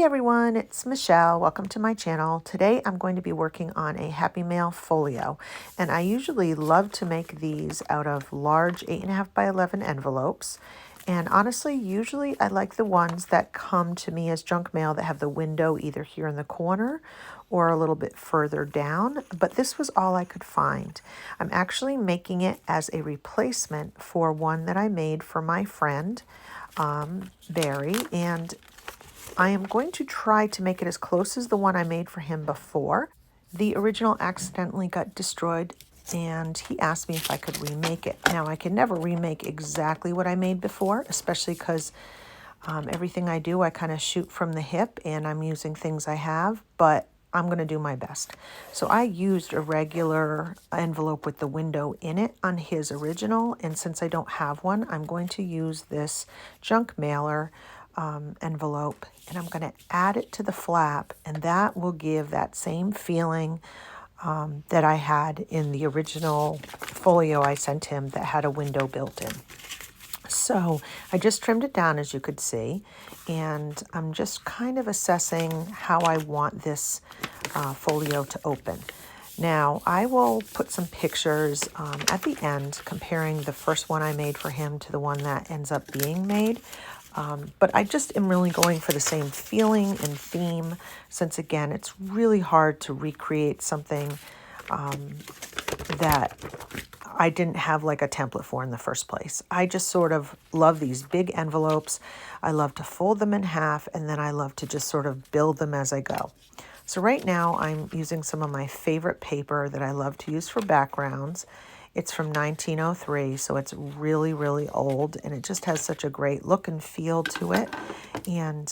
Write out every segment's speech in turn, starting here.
everyone, it's Michelle. Welcome to my channel. Today I'm going to be working on a Happy Mail folio, and I usually love to make these out of large 8.5 by 11 envelopes. And honestly, usually I like the ones that come to me as junk mail that have the window either here in the corner or a little bit further down, but this was all I could find. I'm actually making it as a replacement for one that I made for my friend, Barry, and I am going to try to make it as close as the one I made for him before. The original accidentally got destroyed and he asked me if I could remake it. Now, I can never remake exactly what I made before, especially because everything I do, I kind of shoot from the hip and I'm using things I have, but I'm going to do my best. So I used a regular envelope with the window in it on his original, and since I don't have one, I'm going to use this junk mailer envelope, and I'm going to add it to the flap, and that will give that same feeling that I had in the original folio I sent him that had a window built in. So I just trimmed it down, as you could see, and I'm just kind of assessing how I want this folio to open. Now, I will put some pictures at the end comparing the first one I made for him to the one that ends up being made. But I just am really going for the same feeling and theme, since again, it's really hard to recreate something that I didn't have like a template for in the first place. I just sort of love these big envelopes. I love to fold them in half, and then I love to just sort of build them as I go. So right now I'm using some of my favorite paper that I love to use for backgrounds. It's from 1903, so it's really, really old, and it just has such a great look and feel to it. And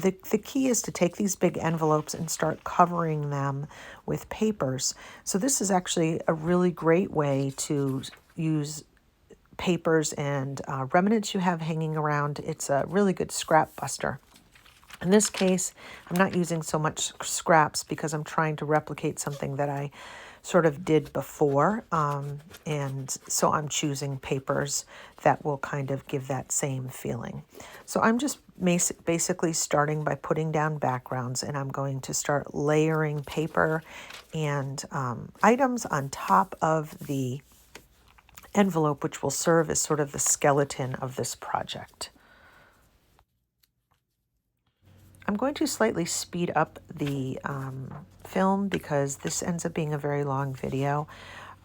the key is to take these big envelopes and start covering them with papers. So this is actually a really great way to use papers and remnants you have hanging around. It's a really good Scrapbuster. In this case, I'm not using so much scraps because I'm trying to replicate something that I sort of did before, and so I'm choosing papers that will kind of give that same feeling. So I'm just basically starting by putting down backgrounds, and I'm going to start layering paper and items on top of the envelope, which will serve as sort of the skeleton of this project. I'm going to slightly speed up the film because this ends up being a very long video.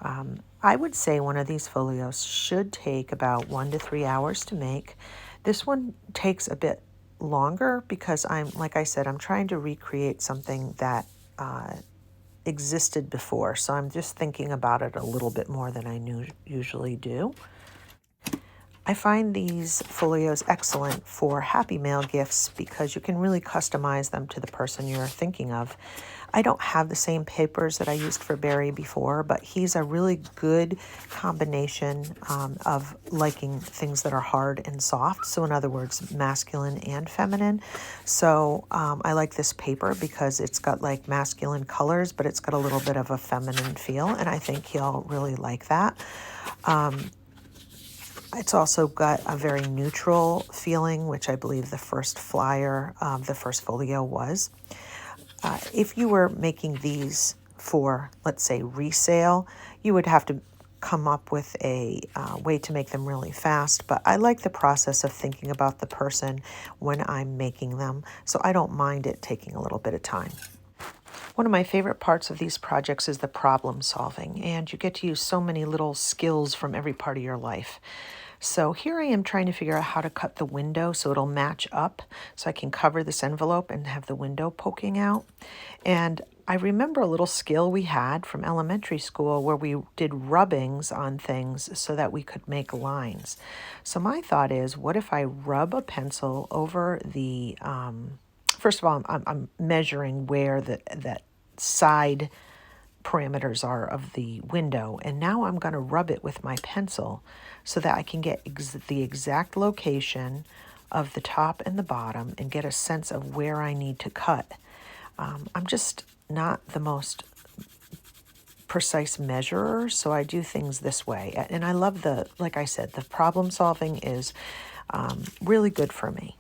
I would say one of these folios should take about 1 to 3 hours to make. This one takes a bit longer because like I said, I'm trying to recreate something that existed before. So I'm just thinking about it a little bit more than I usually do. I find these folios excellent for Happy Mail gifts because you can really customize them to the person you're thinking of. I don't have the same papers that I used for Barry before, but he's a really good combination of liking things that are hard and soft. So in other words, masculine and feminine. So I like this paper because it's got like masculine colors, but it's got a little bit of a feminine feel, and I think he'll really like that. It's also got a very neutral feeling, which I believe the first flyer, the first folio was. If you were making these for, let's say, resale, you would have to come up with a way to make them really fast. But I like the process of thinking about the person when I'm making them, so I don't mind it taking a little bit of time. One of my favorite parts of these projects is the problem solving, and you get to use so many little skills from every part of your life. So here I am trying to figure out how to cut the window so it'll match up so I can cover this envelope and have the window poking out. And I remember a little skill we had from elementary school where we did rubbings on things so that we could make lines. So my thought is, what if I rub a pencil over the, first of all, I'm measuring where that side parameters are of the window, and now I'm going to rub it with my pencil so that I can get the exact location of the top and the bottom and get a sense of where I need to cut. I'm just not the most precise measurer, so I do things this way, and I love like I said, the problem solving is really good for me.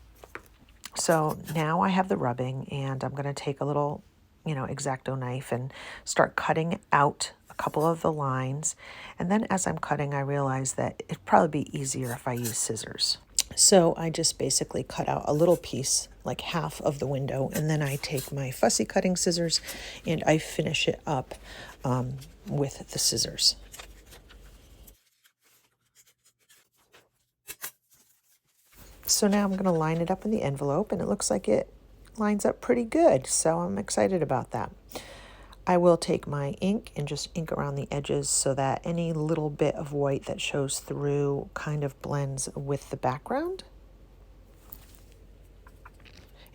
So now I have the rubbing, and I'm going to take a little, X-Acto knife and start cutting out a couple of the lines. And then as I'm cutting, I realize that it'd probably be easier if I use scissors. So I just basically cut out a little piece, like half of the window, and then I take my fussy cutting scissors and I finish it up with the scissors. So now I'm going to line it up in the envelope, and it looks like it lines up pretty good, so I'm excited about that. I will take my ink and just ink around the edges so that any little bit of white that shows through kind of blends with the background.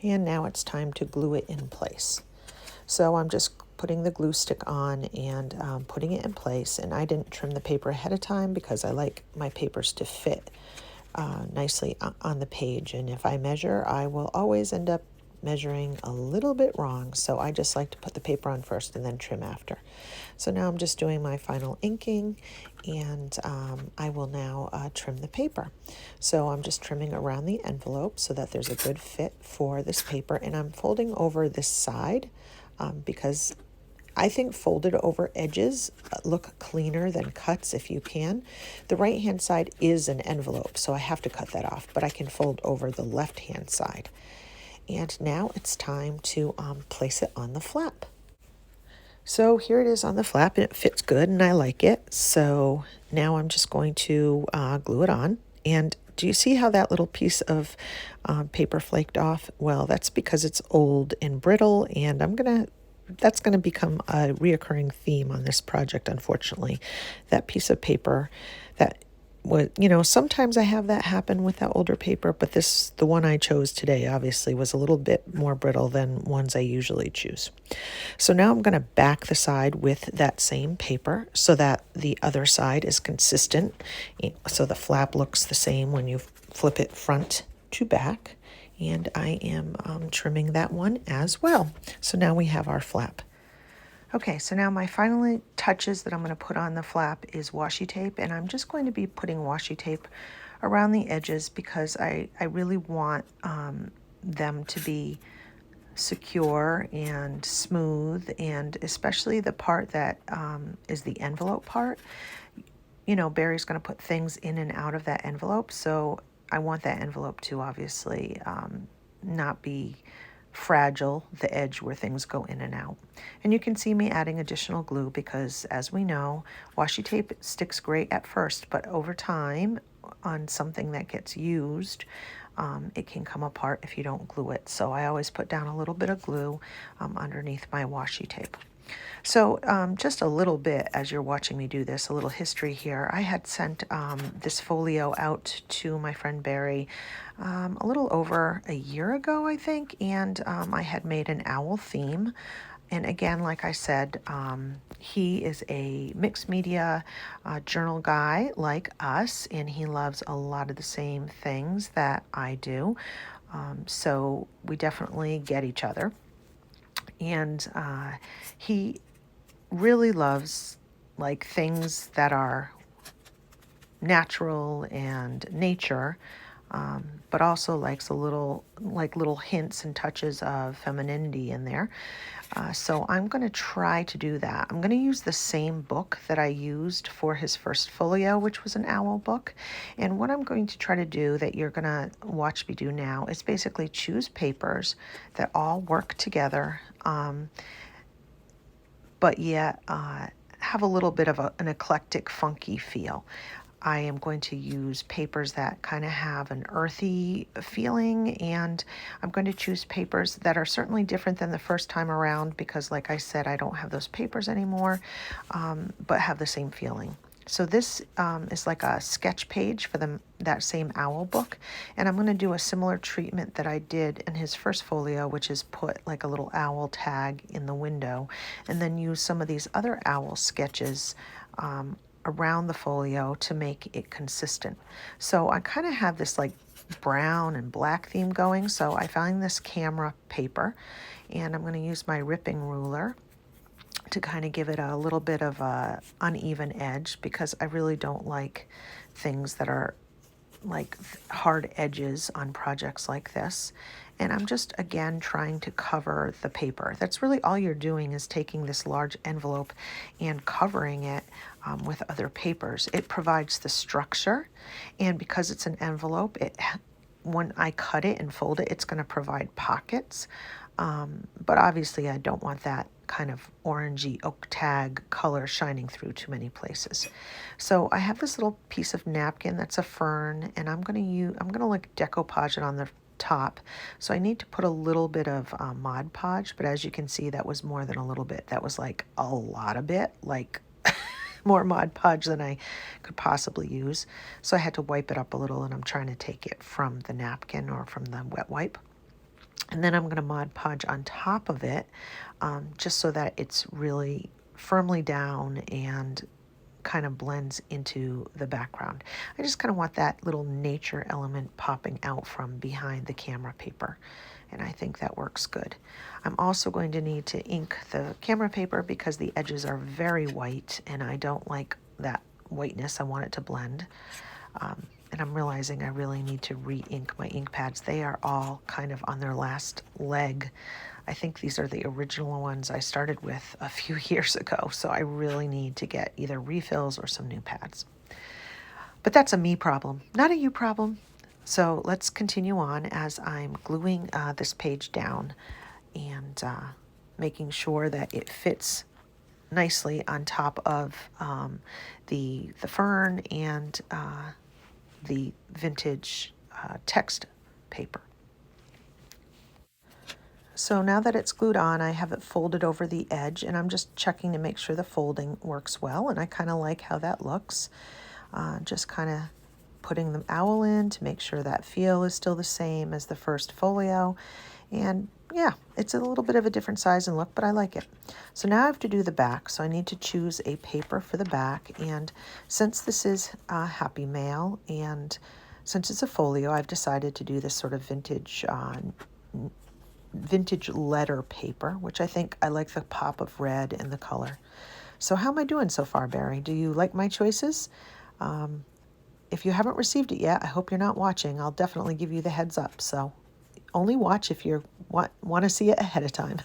And now it's time to glue it in place. So I'm just putting the glue stick on and putting it in place, and I didn't trim the paper ahead of time because I like my papers to fit nicely on the page, and if I measure, I will always end up measuring a little bit wrong, so I just like to put the paper on first and then trim after. So now I'm just doing my final inking, and I will now trim the paper. So I'm just trimming around the envelope so that there's a good fit for this paper, and I'm folding over this side because I think folded over edges look cleaner than cuts if you can. The right hand side is an envelope, so I have to cut that off, but I can fold over the left hand side. And now it's time to place it on the flap. So here it is on the flap, and it fits good and I like it. So now I'm just going to glue it on. And do you see how that little piece of paper flaked off? Well, that's because it's old and brittle, and that's going to become a reoccurring theme on this project, unfortunately. That piece of paper that was, sometimes I have that happen with that older paper, but the one I chose today, obviously was a little bit more brittle than ones I usually choose. So now I'm going to back the side with that same paper so that the other side is consistent. So the flap looks the same when you flip it front to back. And I am trimming that one as well. So now we have our flap. Okay, so now my final touches that I'm going to put on the flap is washi tape, and I'm just going to be putting washi tape around the edges because I really want them to be secure and smooth, and especially the part that is the envelope part. Barry's going to put things in and out of that envelope, so I want that envelope to obviously not be fragile, the edge where things go in and out. And you can see me adding additional glue because, as we know, washi tape sticks great at first, but over time on something that gets used, it can come apart if you don't glue it. So I always put down a little bit of glue underneath my washi tape. So just a little bit, as you're watching me do this, a little history here. I had sent this folio out to my friend Barry a little over a year ago, I think, and I had made an owl theme. And again, like I said, he is a mixed media journal guy like us, and he loves a lot of the same things that I do. So we definitely get each other. And he really loves like things that are natural and nature, but also likes little hints and touches of femininity in there. So I'm going to try to do that. I'm going to use the same book that I used for his first folio, which was an owl book. And what I'm going to try to do that you're going to watch me do now is basically choose papers that all work together, but yet have a little bit of an eclectic, funky feel. I am going to use papers that kind of have an earthy feeling, and I'm going to choose papers that are certainly different than the first time around because, like I said, I don't have those papers anymore, but have the same feeling. So this is like a sketch page for that same owl book, and I'm going to do a similar treatment that I did in his first folio, which is put like a little owl tag in the window, and then use some of these other owl sketches around the folio to make it consistent. So I kind of have this like brown and black theme going, so I found this camera paper, and I'm going to use my ripping ruler to kind of give it a little bit of a uneven edge because I really don't like things that are like hard edges on projects like this. And I'm just, again, trying to cover the paper. That's really all you're doing, is taking this large envelope and covering it with other papers. It provides the structure, and because it's an envelope, when I cut it and fold it, it's going to provide pockets. But obviously I don't want that kind of orangey oak tag color shining through too many places. So I have this little piece of napkin that's a fern, and I'm gonna like decoupage it on the top. So I need to put a little bit of Mod Podge, but as you can see, that was more than a little bit. That was like a lot of it, like more Mod Podge than I could possibly use. So I had to wipe it up a little, and I'm trying to take it from the napkin or from the wet wipe. And then I'm going to Mod Podge on top of it, just so that it's really firmly down and kind of blends into the background. I just kind of want that little nature element popping out from behind the camera paper, and I think that works good. I'm also going to need to ink the camera paper because the edges are very white, and I don't like that whiteness. I want it to blend. And I'm realizing I really need to re-ink my ink pads. They are all kind of on their last leg. I think these are the original ones I started with a few years ago, so I really need to get either refills or some new pads. But that's a me problem, not a you problem. So let's continue on as I'm gluing this page down and making sure that it fits nicely on top of the fern and the vintage text paper. So now that it's glued on, I have it folded over the edge, and I'm just checking to make sure the folding works well, and I kind of like how that looks. Just kind of putting the owl in to make sure that feel is still the same as the first folio. And yeah, it's a little bit of a different size and look, but I like it. So now I have to do the back. So I need to choose a paper for the back. And since this is Happy Mail, and since it's a folio, I've decided to do this sort of vintage letter paper, which I think I like the pop of red and the color. So how am I doing so far, Barry? Do you like my choices? If you haven't received it yet, I hope you're not watching. I'll definitely give you the heads up. So only watch if you want to see it ahead of time.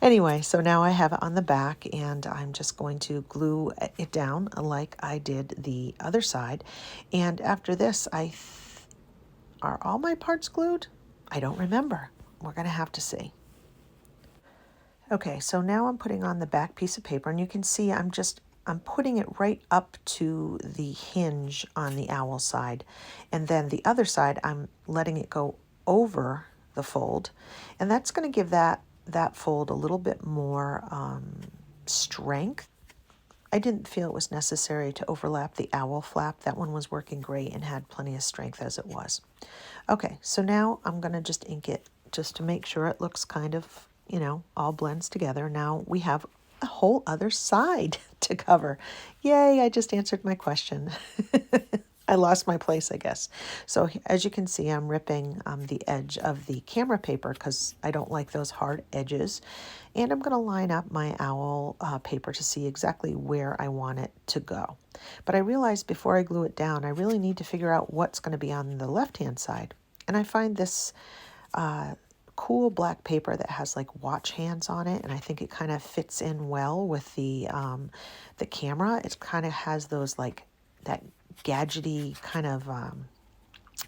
Anyway, so now I have it on the back, and I'm just going to glue it down like I did the other side. And after this, are all my parts glued? I don't remember. We're going to have to see. Okay, so now I'm putting on the back piece of paper, and you can see I'm putting it right up to the hinge on the owl side. And then the other side, I'm letting it go over the fold. And that's going to give that fold a little bit more strength. I didn't feel it was necessary to overlap the owl flap. That one was working great and had plenty of strength as it was. Okay, so now I'm going to just ink it just to make sure it looks kind of, all blends together. Now we have a whole other side to cover. Yay, I just answered my question. I lost my place, I guess. So as you can see, I'm ripping the edge of the camera paper because I don't like those hard edges. And I'm going to line up my owl paper to see exactly where I want it to go. But I realized before I glue it down, I really need to figure out what's going to be on the left-hand side. And I find this cool black paper that has like watch hands on it, and I think it kind of fits in well with the camera. It kind of has those like that gadgety kind of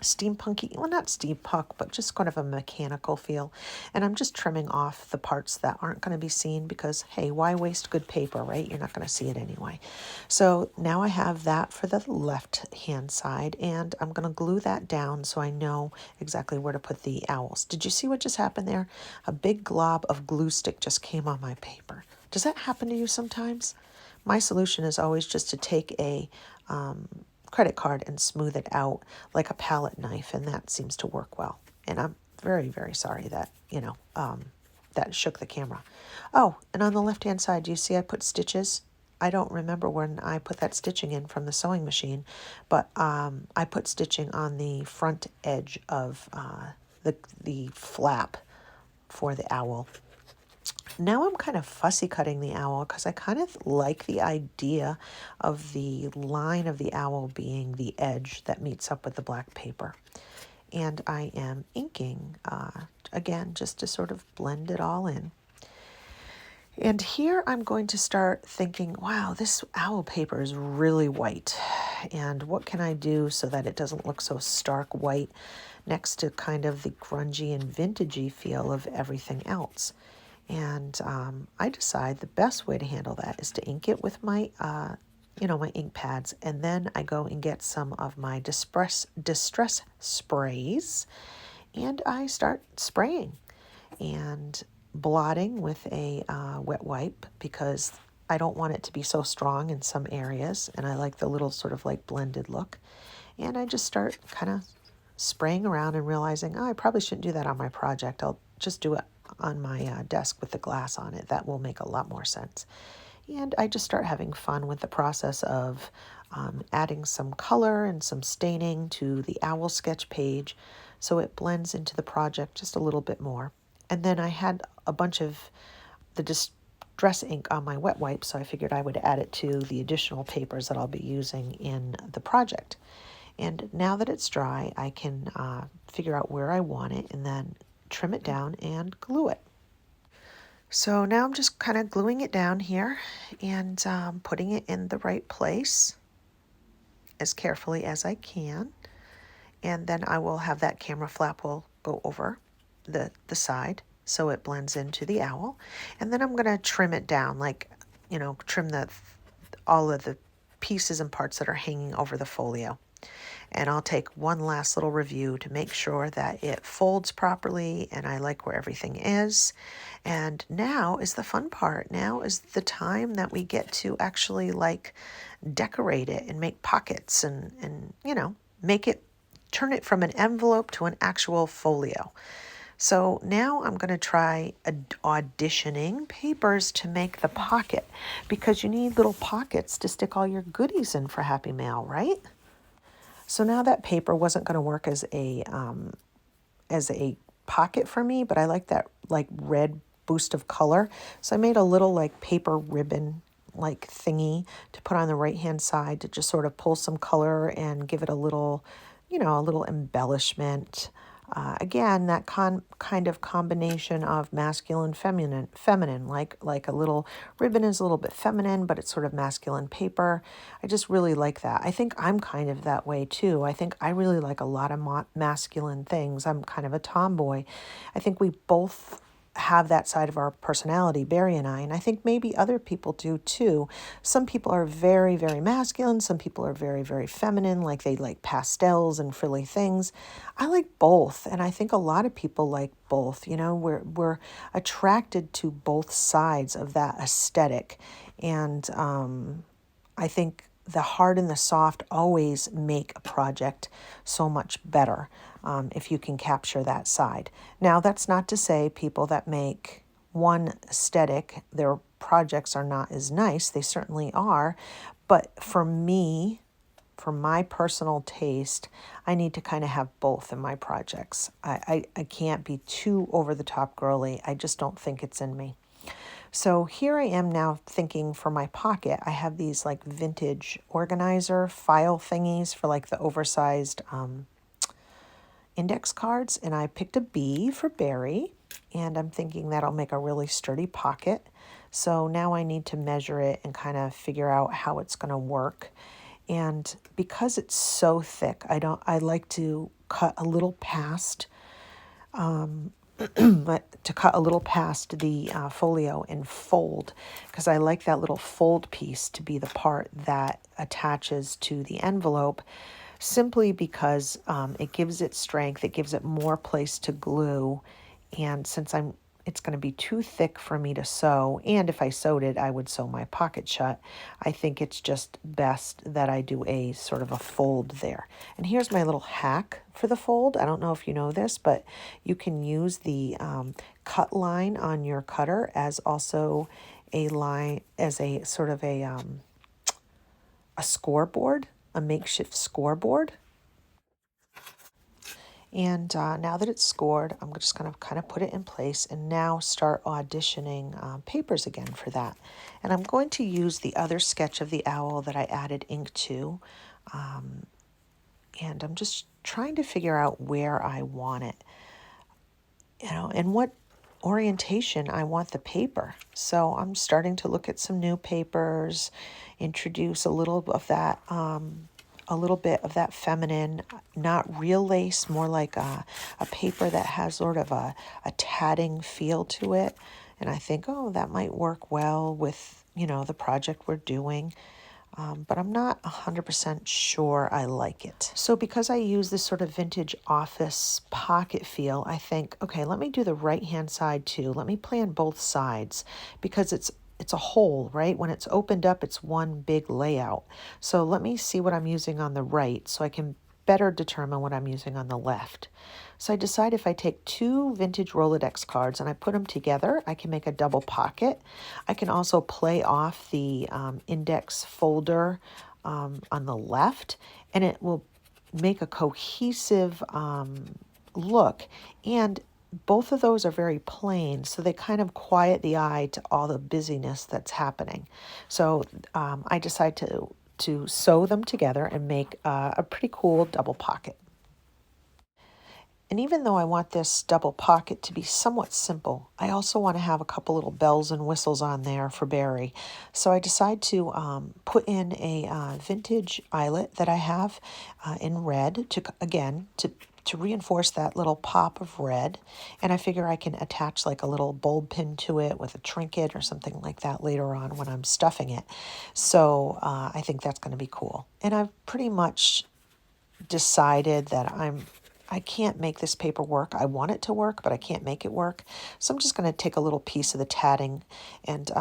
steampunky, well, not steampunk, but just kind of a mechanical feel. And I'm just trimming off the parts that aren't going to be seen because, hey, why waste good paper, right? You're not going to see it anyway. So now I have that for the left hand side, and I'm going to glue that down so I know exactly where to put the owls. Did you see what just happened there? A big glob of glue stick just came on my paper. Does that happen to you sometimes? My solution is always just to take a credit card and smooth it out like a palette knife, and that seems to work well. And I'm very, very sorry that, that shook the camera. Oh, and on the left-hand side, do you see I put stitches? I don't remember when I put that stitching in from the sewing machine, but I put stitching on the front edge of the flap for the owl. Now I'm kind of fussy cutting the owl because I kind of like the idea of the line of the owl being the edge that meets up with the black paper. and I am inking, again, just to sort of blend it all in. And here I'm going to start thinking, wow, this owl paper is really white. And what can I do so that it doesn't look so stark white next to kind of the grungy and vintagey feel of everything else? And I decide the best way to handle that is to ink it with my, my ink pads. And then I go and get some of my distress sprays and I start spraying and blotting with a wet wipe because I don't want it to be so strong in some areas, and I like the little sort of like blended look. And I just start kind of spraying around and realizing, oh, I probably shouldn't do that on my project. I'll just do it on my desk with the glass on it. That will make a lot more sense. And I just start having fun with the process of adding some color and some staining to the owl sketch page so it blends into the project just a little bit more. And then I had a bunch of the distress ink on my wet wipe, so I figured I would add it to the additional papers that I'll be using in the project. And now that it's dry, I can figure out where I want it and then trim it down and glue it. So now I'm just kind of gluing it down here and putting it in the right place as carefully as I can. And then I will have that camera flap will go over the side so it blends into the owl. And then I'm going to trim it down, like, trim all of the pieces and parts that are hanging over the folio. And I'll take one last little review to make sure that it folds properly and I like where everything is. And now is the fun part. Now is the time that we get to actually like decorate it and make pockets and turn it from an envelope to an actual folio. So now I'm going to try auditioning papers to make the pocket, because you need little pockets to stick all your goodies in for Happy Mail, right? So now that paper wasn't going to work as a pocket for me, but I like that like red boost of color. So I made a little like paper ribbon like thingy to put on the right hand side to just sort of pull some color and give it a little embellishment. Again, that kind of combination of masculine, feminine, like a little ribbon is a little bit feminine, but it's sort of masculine paper. I just really like that. I think I'm kind of that way too. I think I really like a lot of masculine things. I'm kind of a tomboy. I think we both have that side of our personality, Barry and I think maybe other people do too. Some people are very, very masculine. Some people are very, very feminine, like they like pastels and frilly things. I like both, and I think a lot of people like both. We're attracted to both sides of that aesthetic, and I think the hard and the soft always make a project so much better if you can capture that side. Now, that's not to say people that make one aesthetic, their projects are not as nice. They certainly are. But for me, for my personal taste, I need to kind of have both in my projects. I can't be too over the top girly. I just don't think it's in me. So here I am now thinking for my pocket, I have these like vintage organizer file thingies for like the oversized index cards. And I picked a B for Barry, and I'm thinking that'll make a really sturdy pocket. So now I need to measure it and kind of figure out how it's going to work. And because it's so thick, I like to cut a little past the folio and fold, because I like that little fold piece to be the part that attaches to the envelope, simply because it gives it strength, it gives it more place to glue, and since it's going to be too thick for me to sew, and if I sewed it, I would sew my pocket shut. I think it's just best that I do a sort of a fold there. And here's my little hack for the fold. I don't know if you know this, but you can use the cut line on your cutter as also a line, as a sort of a scoreboard, a makeshift scoreboard. And now that it's scored, I'm just going to kind of put it in place and now start auditioning papers again for that. And I'm going to use the other sketch of the owl that I added ink to and I'm just trying to figure out where I want it, and what orientation I want the paper. So I'm starting to look at some new papers, introduce a little bit of that feminine, not real lace, more like a paper that has sort of a tatting feel to it. And I think, oh, that might work well with, the project we're doing. But I'm not 100% sure I like it. So because I use this sort of vintage office pocket feel, I think, okay, let me do the right-hand side too. Let me plan both sides because it's a whole, right? When it's opened up, it's one big layout. So let me see what I'm using on the right so I can better determine what I'm using on the left. So I decide if I take two vintage Rolodex cards and I put them together, I can make a double pocket. I can also play off the index folder on the left, and it will make a cohesive look. And both of those are very plain, so they kind of quiet the eye to all the busyness that's happening. So I decide to sew them together and make a pretty cool double pocket. And even though I want this double pocket to be somewhat simple, I also want to have a couple little bells and whistles on there for Barry. So I decide to put in a vintage eyelet that I have in red to reinforce that little pop of red. And I figure I can attach like a little bulb pin to it with a trinket or something like that later on when I'm stuffing it. So I think that's going to be cool. And I've pretty much decided that I can't make this paper work. I want it to work, but I can't make it work. So I'm just going to take a little piece of the tatting and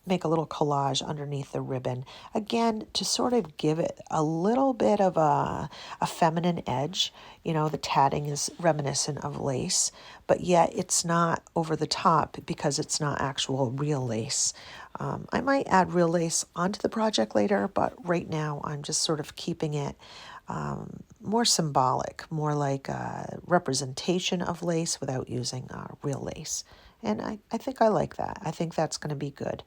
make a little collage underneath the ribbon. Again, to sort of give it a little bit of a feminine edge. The tatting is reminiscent of lace, but yet it's not over the top because it's not actual real lace. I might add real lace onto the project later, but right now I'm just sort of keeping it more symbolic, more like a representation of lace without using real lace. And I think I like that. I think that's going to be good.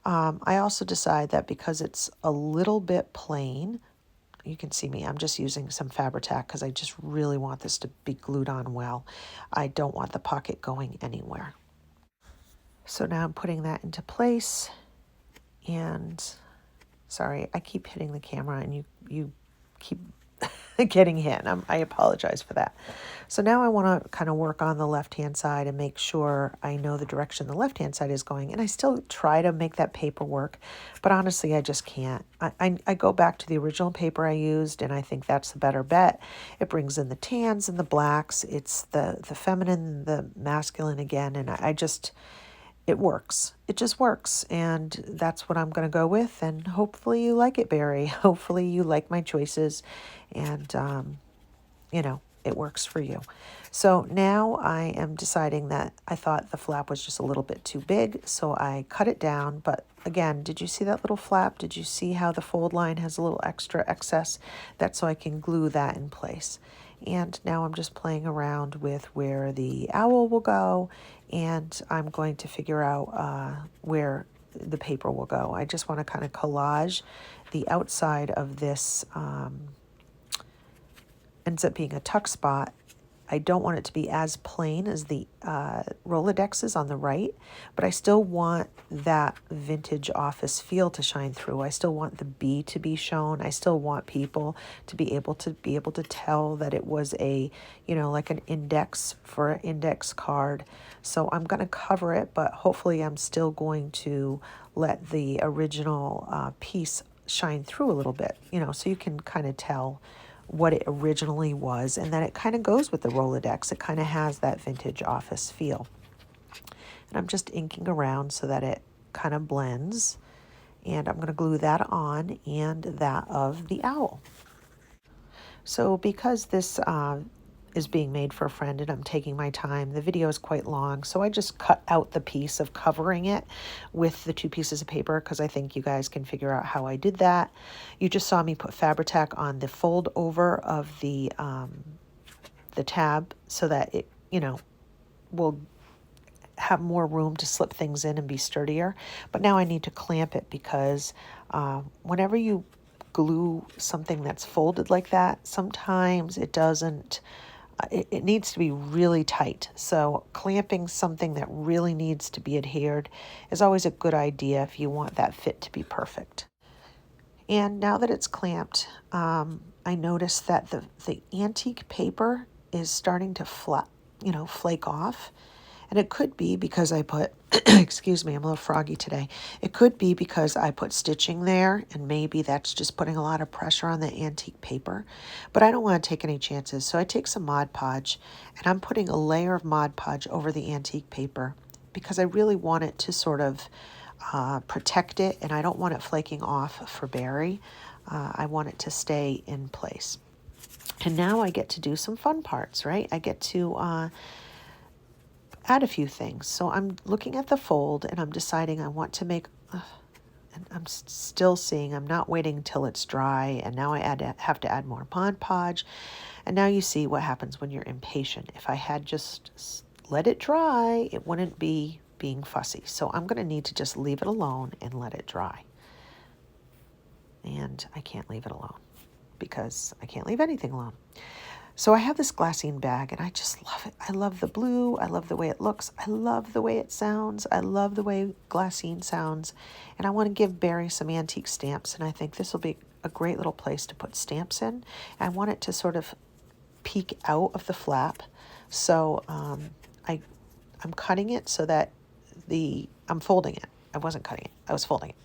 I also decide that because it's a little bit plain, you can see me, I'm just using some Fabri-Tac because I just really want this to be glued on well. I don't want the pocket going anywhere. So now I'm putting that into place, and sorry, I keep hitting the camera and you keep getting hit. I apologize for that. So now I want to kind of work on the left-hand side and make sure I know the direction the left-hand side is going. And I still try to make that paper work, but honestly, I just can't. I go back to the original paper I used, and I think that's the better bet. It brings in the tans and the blacks. It's the feminine, the masculine again, and it works. It just works, and that's what I'm going to go with, and hopefully you like it, Barry. Hopefully you like my choices, and, it works for you. So now I am deciding that I thought the flap was just a little bit too big, so I cut it down. But again, did you see that little flap? Did you see how the fold line has a little extra excess? That's so I can glue that in place. And now I'm just playing around with where the owl will go, and I'm going to figure out where the paper will go. I just want to kind of collage the outside of this, ends up being a tuck spot. I don't want it to be as plain as the Rolodexes on the right, but I still want that vintage office feel to shine through. I still want the B to be shown. I still want people to be able to tell that it was like an index for an index card. So I'm going to cover it, but hopefully I'm still going to let the original piece shine through a little bit, so you can kind of tell what it originally was, and that it kind of goes with the Rolodex. It kind of has that vintage office feel. And I'm just inking around so that it kind of blends, and I'm going to glue that on and that of the owl. So because this is being made for a friend and I'm taking my time, the video is quite long, so I just cut out the piece of covering it with the two pieces of paper because I think you guys can figure out how I did that. You just saw me put Fabri-Tac on the fold over of the tab so that it will have more room to slip things in and be sturdier. But now I need to clamp it because whenever you glue something that's folded like that, sometimes it doesn't, it needs to be really tight. So clamping something that really needs to be adhered is always a good idea if you want that fit to be perfect. And now that it's clamped, I noticed that the antique paper is starting to flake off. And it could be because I put, excuse me, I'm a little froggy today. It could be because I put stitching there, and maybe that's just putting a lot of pressure on the antique paper. But I don't want to take any chances. So I take some Mod Podge, and I'm putting a layer of Mod Podge over the antique paper because I really want it to sort of protect it, and I don't want it flaking off for Barry. I want it to stay in place. And now I get to do some fun parts, right? I get to add a few things. So I'm looking at the fold and I'm deciding I want to make, and I'm still seeing, I'm not waiting till it's dry, and now I have to add more Mod Podge. And now you see what happens when you're impatient. If I had just let it dry, it wouldn't be being fussy. So I'm going to need to just leave it alone and let it dry. And I can't leave it alone because I can't leave anything alone. So I have this glassine bag and I just love it. I love the blue. I love the way it looks. I love the way it sounds. I love the way glassine sounds. And I want to give Barry some antique stamps. And I think this will be a great little place to put stamps in. I want it to sort of peek out of the flap. So I'm cutting it so that I'm folding it. I wasn't cutting it. I was folding it.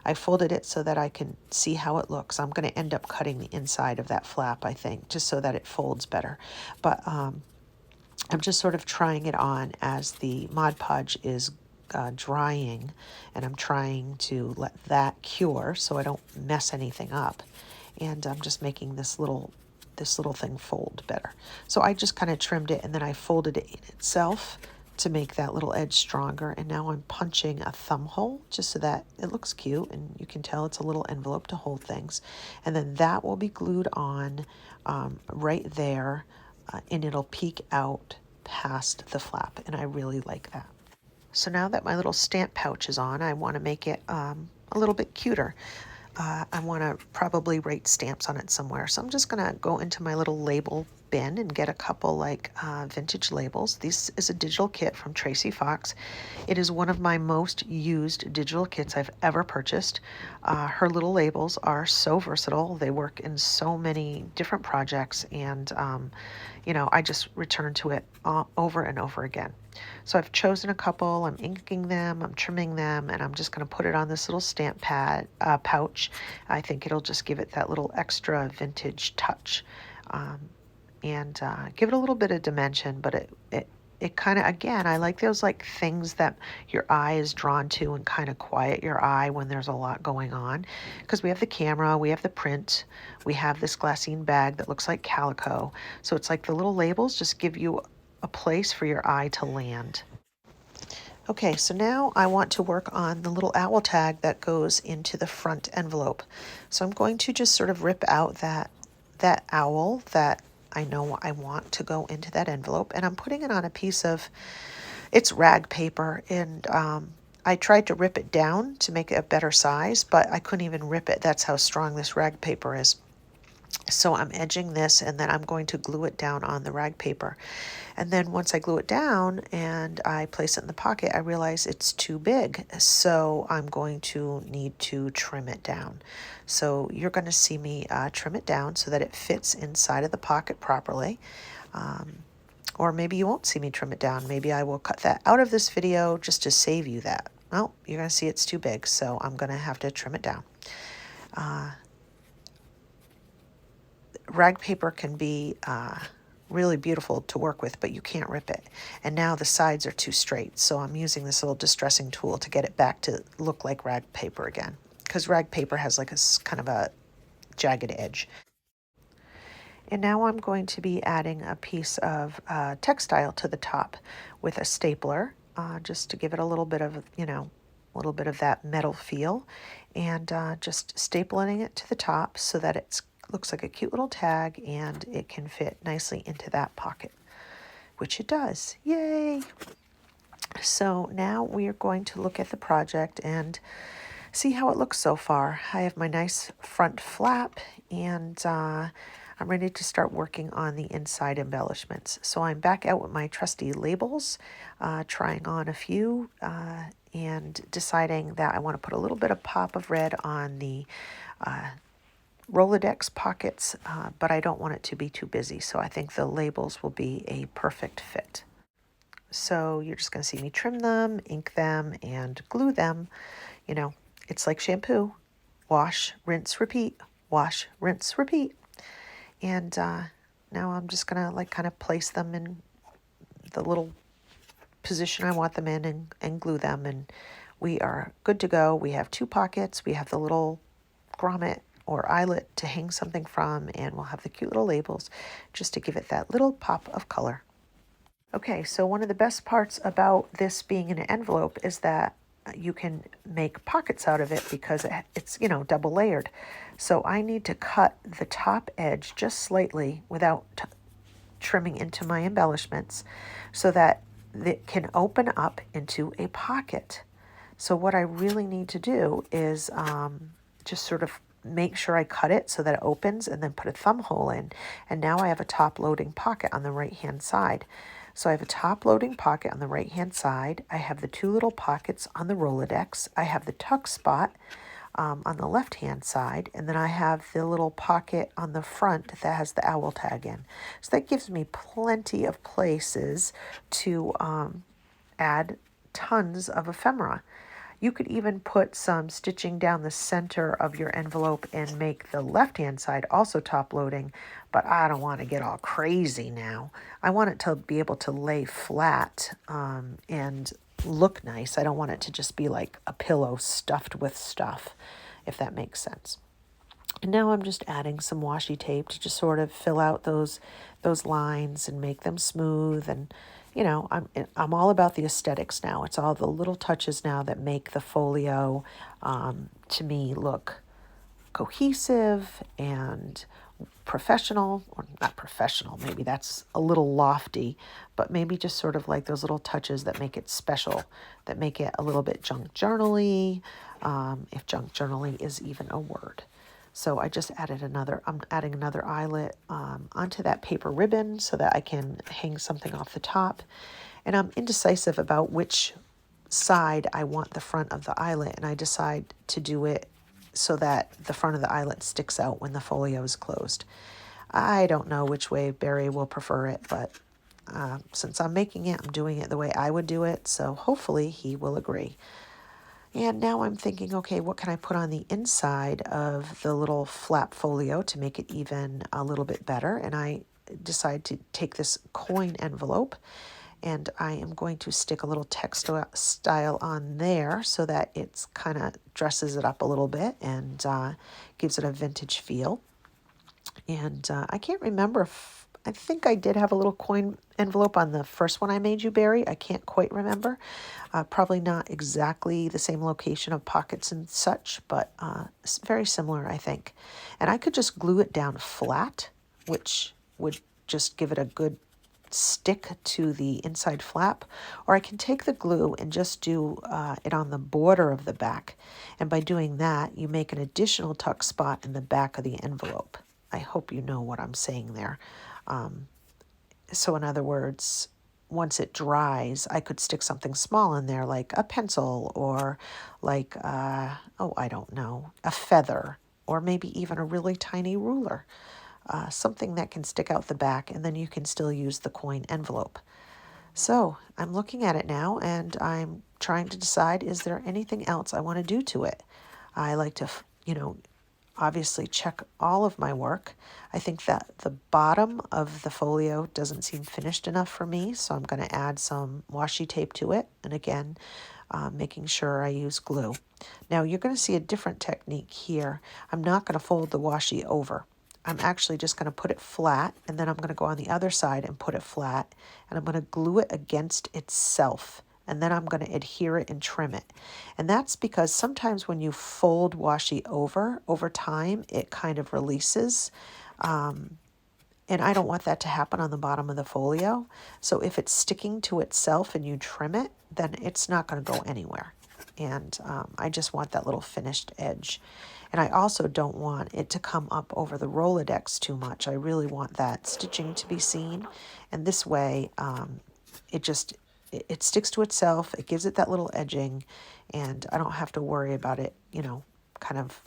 I folded it so that I can see how it looks. I'm going to end up cutting the inside of that flap, I think, just so that it folds better. But I'm just sort of trying it on as the Mod Podge is drying, and I'm trying to let that cure so I don't mess anything up. And I'm just making this little thing fold better. So I just kind of trimmed it, and then I folded it in itself to make that little edge stronger. And now I'm punching a thumb hole just so that it looks cute, and you can tell it's a little envelope to hold things. And then that will be glued on right there, and it'll peek out past the flap, and I really like that. So now that my little stamp pouch is on, I want to make it a little bit cuter. I want to probably write stamps on it somewhere. So I'm just going to go into my little label bin and get a couple vintage labels. This is a digital kit from Tracie Fox. It is one of my most used digital kits I've ever purchased. Her little labels are so versatile. They work in so many different projects, and I just return to it over and over again. So I've chosen a couple, I'm inking them, I'm trimming them, and I'm just going to put it on this little stamp pouch. I think it'll just give it that little extra vintage touch, and give it a little bit of dimension, but it kind of, again, I like those things that your eye is drawn to and kind of quiet your eye when there's a lot going on. Because we have the camera, we have the print, we have this glassine bag that looks like calico. So it's like the little labels just give you a place for your eye to land. Okay, so now I want to work on the little owl tag that goes into the front envelope. So I'm going to just sort of rip out that owl that I know I want to go into that envelope, and I'm putting it on a piece of, it's rag paper, and I tried to rip it down to make it a better size, but I couldn't even rip it. That's how strong this rag paper is. So I'm edging this, and then I'm going to glue it down on the rag paper. And then once I glue it down and I place it in the pocket, I realize it's too big. So I'm going to need to trim it down. So you're going to see me trim it down so that it fits inside of the pocket properly. Or maybe you won't see me trim it down. Maybe I will cut that out of this video just to save you that. Well, you're going to see it's too big, so I'm going to have to trim it down. Rag paper can be really beautiful to work with, but you can't rip it. And now the sides are too straight, so I'm using this little distressing tool to get it back to look like rag paper again, because rag paper has like a kind of a jagged edge. And now I'm going to be adding a piece of textile to the top with a stapler, just to give it a little bit of, a little bit of that metal feel, and just stapling it to the top so that it looks like a cute little tag and it can fit nicely into that pocket, which it does. Yay! So now we are going to look at the project, and See how it looks so far. I have my nice front flap, and I'm ready to start working on the inside embellishments. So I'm back out with my trusty labels, trying on a few, and deciding that I want to put a little bit of pop of red on the Rolodex pockets, but I don't want it to be too busy, so I think the labels will be a perfect fit. So you're just going to see me trim them, ink them, and glue them. You know, it's like shampoo. Wash, rinse, repeat. Wash, rinse, repeat. And now I'm just going to like kind of place them in the little position I want them in, and glue them. And we are good to go. We have 2 pockets. We have the little grommet or eyelet to hang something from, and we'll have the cute little labels just to give it that little pop of color. Okay, so one of the best parts about this being in an envelope is that you can make pockets out of it because it's, you know, double layered. So I need to cut the top edge just slightly without trimming into my embellishments so that it can open up into a pocket. So what I really need to do is just sort of make sure I cut it so that it opens and then put a thumb hole in. And now I have a top loading pocket on the right hand side. So I have a top loading pocket on the right hand side. I have the 2 little pockets on the Rolodex. I have the tuck spot on the left hand side. And then I have the little pocket on the front that has the owl tag in. So that gives me plenty of places to add tons of ephemera. You could even put some stitching down the center of your envelope and make the left-hand side also top loading, but I don't want to get all crazy now. I want it to be able to lay flat and look nice. I don't want it to just be like a pillow stuffed with stuff, if that makes sense. And now I'm just adding some washi tape to just sort of fill out those lines and make them smooth. And you know, I'm all about the aesthetics now. It's all the little touches now that make the folio to me look cohesive and professional, or not professional, maybe that's a little lofty, but maybe just sort of like those little touches that make it special, that make it a little bit junk journal-y, if junk journal-y is even a word. So I just added I'm adding another eyelet onto that paper ribbon so that I can hang something off the top. And I'm indecisive about which side I want the front of the eyelet, and I decide to do it so that the front of the eyelet sticks out when the folio is closed. I don't know which way Barry will prefer it, but since I'm making it, I'm doing it the way I would do it, so hopefully he will agree. And now I'm thinking, okay, what can I put on the inside of the little flap folio to make it even a little bit better? And I decide to take this coin envelope, and I am going to stick a little textile on there so that it's kind of dresses it up a little bit and gives it a vintage feel. And I can't remember if, I think I did have a little coin envelope on the first one I made you, Barry. I can't quite remember. Probably not exactly the same location of pockets and such, but it's very similar, I think. And I could just glue it down flat, which would just give it a good stick to the inside flap, or I can take the glue and just do it on the border of the back. And by doing that, you make an additional tuck spot in the back of the envelope. I hope you know what I'm saying there. So in other words, once it dries, I could stick something small in there like a pencil or like, I don't know, a feather, or maybe even a really tiny ruler. Something that can stick out the back, and then you can still use the coin envelope. So I'm looking at it now, and I'm trying to decide, is there anything else I want to do to it? I like to, obviously check all of my work. I think that the bottom of the folio doesn't seem finished enough for me, so I'm going to add some washi tape to it, and again, making sure I use glue. Now you're going to see a different technique here. I'm not going to fold the washi over. I'm actually just going to put it flat, and then I'm going to go on the other side and put it flat, and I'm going to glue it against itself, and then I'm going to adhere it and trim it. And that's because sometimes when you fold washi over time, it kind of releases, and I don't want that to happen on the bottom of the folio. So if it's sticking to itself and you trim it, then it's not going to go anywhere. and I just want that little finished edge. And I also don't want it to come up over the Rolodex too much. I really want that stitching to be seen, and this way it sticks to itself, it gives it that little edging, and I don't have to worry about it, you know, kind of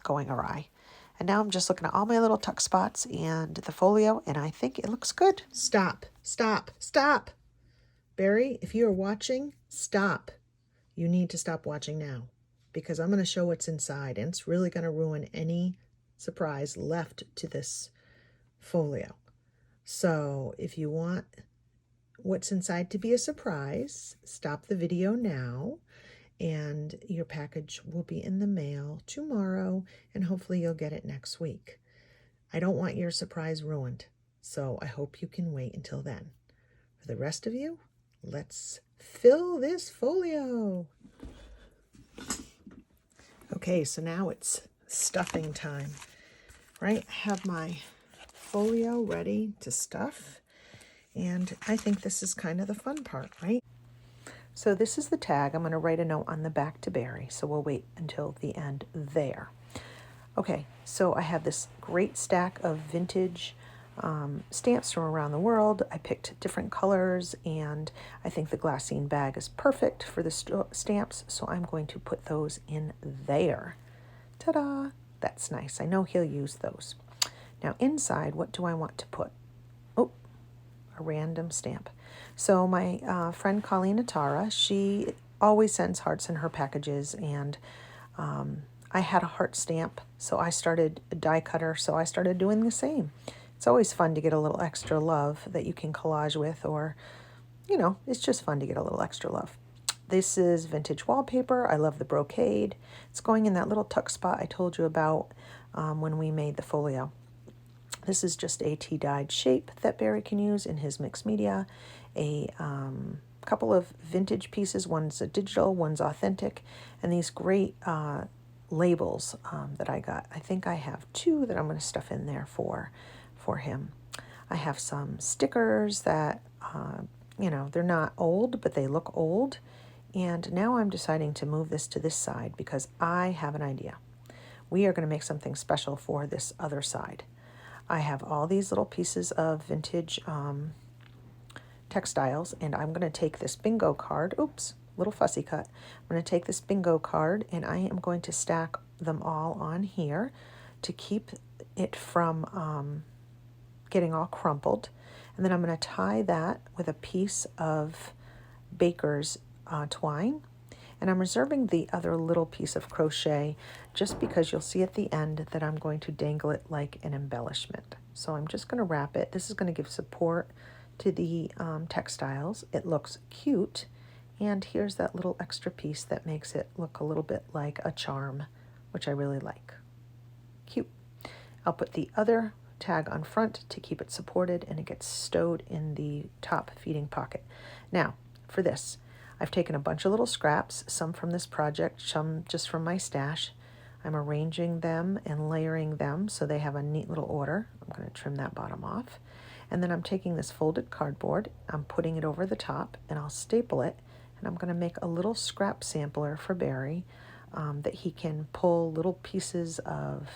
going awry. And now I'm just looking at all my little tuck spots and the folio, and I think it looks good. Stop, stop, stop. Barry, if you are watching, stop. You need to stop watching now, because I'm going to show what's inside, and it's really going to ruin any surprise left to this folio. So if you want what's inside to be a surprise, stop the video now, and your package will be in the mail tomorrow, and hopefully you'll get it next week. I don't want your surprise ruined, so I hope you can wait until then. For the rest of you, let's fill this folio. Okay, so now it's stuffing time, right? I have my folio ready to stuff, and I think this is kind of the fun part, right? So this is the tag. I'm going to write a note on the back to Barry, so we'll wait until the end there. Okay, so I have this great stack of vintage stamps from around the world. I picked different colors, and I think the glassine bag is perfect for the stamps, so I'm going to put those in there. Ta-da! That's nice. I know he'll use those. Now inside, what do I want to put? Oh, a random stamp. So my friend Colleen Atara, she always sends hearts in her packages, and I had a heart stamp, so I started a die cutter, so I started doing the same. It's always fun to get a little extra love that you can collage with, or, you know, it's just fun to get a little extra love. This is vintage wallpaper. I love the brocade. It's going in that little tuck spot I told you about when we made the folio. This is just a tea-dyed shape that Barry can use in his mixed media. A couple of vintage pieces. One's a digital, one's authentic, and these great labels that I got. I think I have two that I'm going to stuff in there for him. I have some stickers that, you know, they're not old, but they look old. And now I'm deciding to move this to this side because I have an idea. We are going to make something special for this other side. I have all these little pieces of vintage textiles, and I'm going to take this bingo card. Oops, little fussy cut. I'm going to take this bingo card, and I am going to stack them all on here to keep it from getting all crumpled. And then I'm going to tie that with a piece of baker's twine. And I'm reserving the other little piece of crochet just because you'll see at the end that I'm going to dangle it like an embellishment. So I'm just going to wrap it. This is going to give support to the textiles. It looks cute. And here's that little extra piece that makes it look a little bit like a charm, which I really like. Cute. I'll put the other tag on front to keep it supported, and it gets stowed in the top feeding pocket. Now, for this, I've taken a bunch of little scraps, some from this project, some just from my stash. I'm arranging them and layering them so they have a neat little order. I'm going to trim that bottom off. And then I'm taking this folded cardboard, I'm putting it over the top, and I'll staple it, and I'm going to make a little scrap sampler for Barry that he can pull little pieces of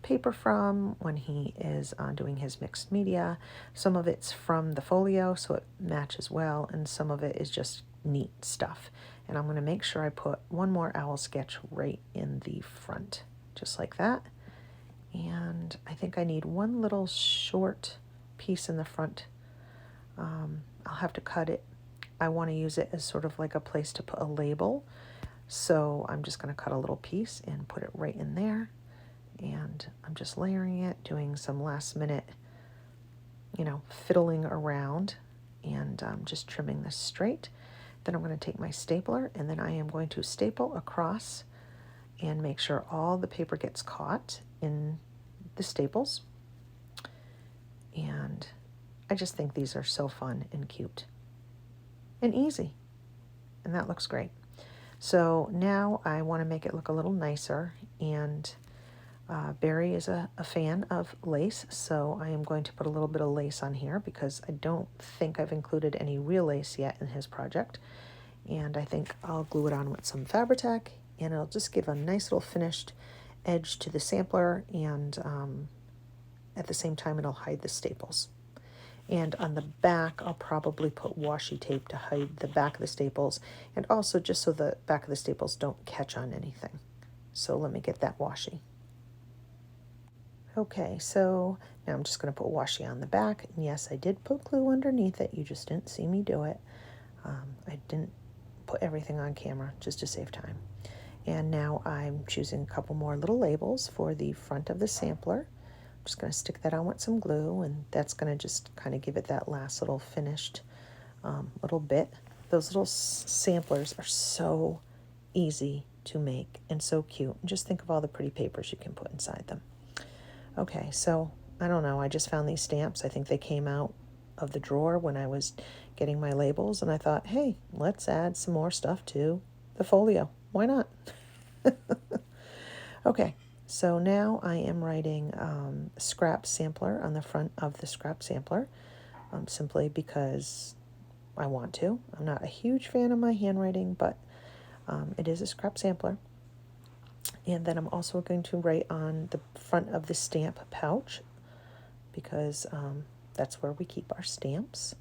paper from when he is doing his mixed media. Some of it's from the folio, so it matches well, and some of it is just neat stuff. And I'm going to make sure I put one more owl sketch right in the front, just like that. And I think I need one little short piece in the front. I'll have to cut it. I want to use it as sort of like a place to put a label. So I'm just going to cut a little piece and put it right in there. And I'm just layering it, doing some last minute, you know, fiddling around, and just trimming this straight. Then I'm going to take my stapler, and then I am going to staple across and make sure all the paper gets caught in the staples. And I just think these are so fun and cute and easy, and that looks great. So now I want to make it look a little nicer, and Barry is a fan of lace, so I am going to put a little bit of lace on here because I don't think I've included any real lace yet in his project. And I think I'll glue it on with some Fabri-Tac, and it'll just give a nice little finished edge to the sampler, and at the same time it'll hide the staples. And on the back, I'll probably put washi tape to hide the back of the staples, and also just so the back of the staples don't catch on anything. So let me get that washi. Okay, so now I'm just going to put washi on the back. And yes, I did put glue underneath it. You just didn't see me do it. I didn't put everything on camera just to save time. And now I'm choosing a couple more little labels for the front of the sampler. I'm just going to stick that on with some glue, and that's going to just kind of give it that last little finished little bit. Those little samplers are so easy to make and so cute. And just think of all the pretty papers you can put inside them. Okay, so I don't know. I just found these stamps. I think they came out of the drawer when I was getting my labels, and I thought, hey, let's add some more stuff to the folio. Why not? Okay, so now I am writing scrap sampler on the front of the scrap sampler, simply because I want to. I'm not a huge fan of my handwriting, but it is a scrap sampler. And then I'm also going to write on the front of the stamp pouch, because that's where we keep our stamps.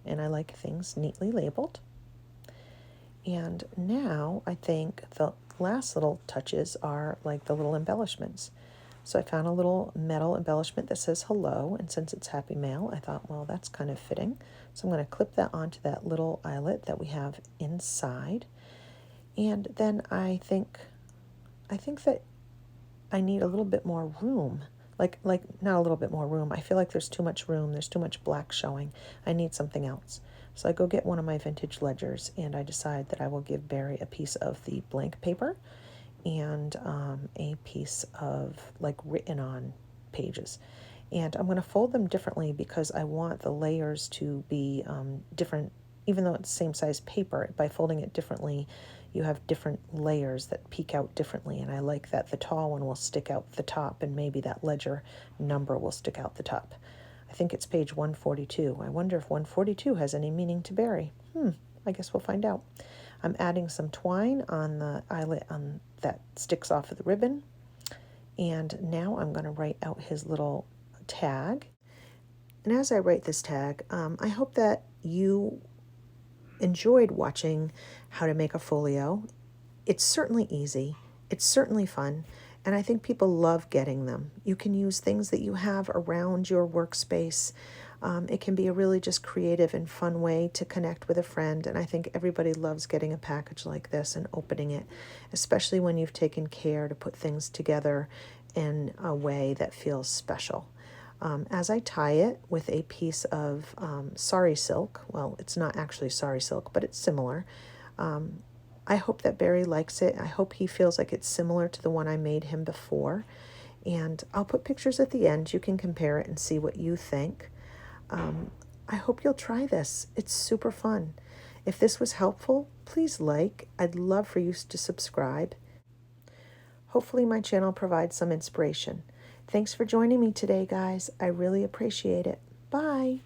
And I like things neatly labeled. And now I think the last little touches are like the little embellishments. So I found a little metal embellishment that says hello, and since it's Happy Mail, I thought, well, that's kind of fitting. So I'm going to clip that onto that little eyelet that we have inside. And then I think that I need a little bit more room. Like not a little bit more room. I feel like there's too much room. There's too much black showing. I need something else. So I go get one of my vintage ledgers, and I decide that I will give Barry a piece of the blank paper and a piece of like written on pages. And I'm going to fold them differently because I want the layers to be different. Even though it's the same size paper, by folding it differently, you have different layers that peek out differently. And I like that the tall one will stick out the top, and maybe that ledger number will stick out the top. I think it's page 142. I wonder if 142 has any meaning to Barry. I guess we'll find out. I'm adding some twine on the eyelet that sticks off of the ribbon. And now I'm going to write out his little tag. And as I write this tag, I hope that you enjoyed watching how to make a folio. It's certainly easy. It's certainly fun. And I think people love getting them. You can use things that you have around your workspace. It can be a really just creative and fun way to connect with a friend. And I think everybody loves getting a package like this and opening it, especially when you've taken care to put things together in a way that feels special. As I tie it with a piece of sari silk, well, it's not actually sari silk, but it's similar. I hope that Barry likes it. I hope he feels like it's similar to the one I made him before. And I'll put pictures at the end. You can compare it and see what you think. I hope you'll try this. It's super fun. If this was helpful, please like. I'd love for you to subscribe. Hopefully my channel provides some inspiration. Thanks for joining me today, guys. I really appreciate it. Bye.